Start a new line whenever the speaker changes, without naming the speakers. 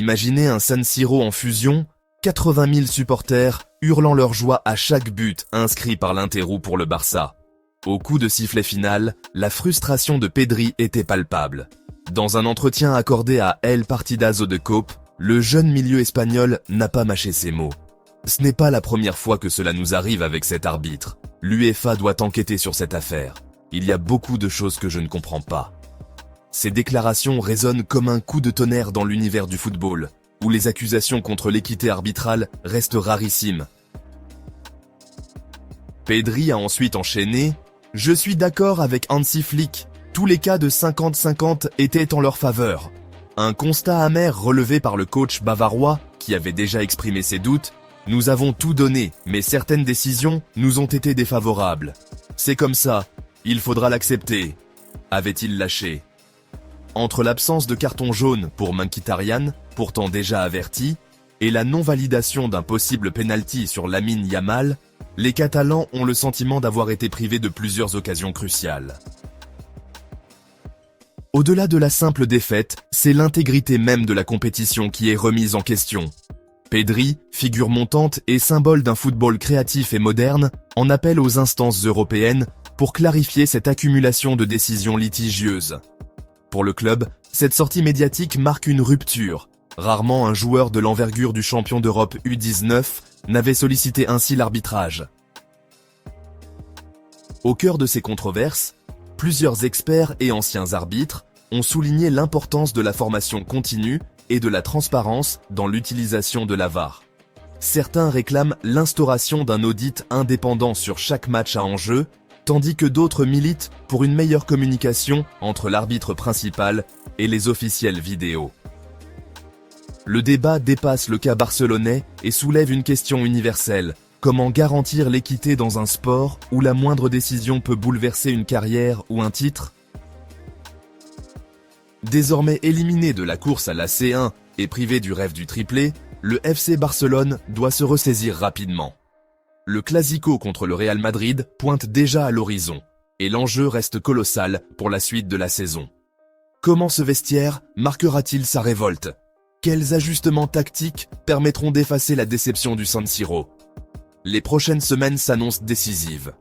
Imaginez un San Siro en fusion, 80 000 supporters hurlant leur joie à chaque but inscrit par l'Interro pour le Barça. Au coup de sifflet final, la frustration de Pedri était palpable. Dans un entretien accordé à El Partidazo de Cope, le jeune milieu espagnol n'a pas mâché ses mots. Ce n'est pas la première fois que cela nous arrive avec cet arbitre. L'UEFA doit enquêter sur cette affaire. Il y a beaucoup de choses que je ne comprends pas. Ces déclarations résonnent comme un coup de tonnerre dans l'univers du football, où les accusations contre l'équité arbitrale restent rarissimes. Pedri a ensuite enchaîné « Je suis d'accord avec Hansi Flick, tous les cas de 50-50 étaient en leur faveur. » Un constat amer relevé par le coach bavarois, qui avait déjà exprimé ses doutes. « Nous avons tout donné, mais certaines décisions nous ont été défavorables. C'est comme ça, il faudra l'accepter. » avait-il lâché. Entre l'absence de carton jaune pour Mkhitaryan, pourtant déjà averti, et la non-validation d'un possible penalty sur Lamine Yamal, les Catalans ont le sentiment d'avoir été privés de plusieurs occasions cruciales. Au-delà de la simple défaite, c'est l'intégrité même de la compétition qui est remise en question. Pedri, figure montante et symbole d'un football créatif et moderne, en appelle aux instances européennes pour clarifier cette accumulation de décisions litigieuses. Pour le club, cette sortie médiatique marque une rupture. Rarement un joueur de l'envergure du champion d'Europe U19 n'avait sollicité ainsi l'arbitrage. Au cœur de ces controverses, plusieurs experts et anciens arbitres ont souligné l'importance de la formation continue et de la transparence dans l'utilisation de la VAR. Certains réclament l'instauration d'un audit indépendant sur chaque match à enjeu, tandis que d'autres militent pour une meilleure communication entre l'arbitre principal et les officiels vidéo. Le débat dépasse le cas barcelonais et soulève une question universelle. Comment garantir l'équité dans un sport où la moindre décision peut bouleverser une carrière ou un titre ? Désormais éliminé de la course à la C1 et privé du rêve du triplé, le FC Barcelone doit se ressaisir rapidement. Le Clasico contre le Real Madrid pointe déjà à l'horizon, et l'enjeu reste colossal pour la suite de la saison. Comment ce vestiaire marquera-t-il sa révolte ? Quels ajustements tactiques permettront d'effacer la déception du San Siro ? Les prochaines semaines s'annoncent décisives.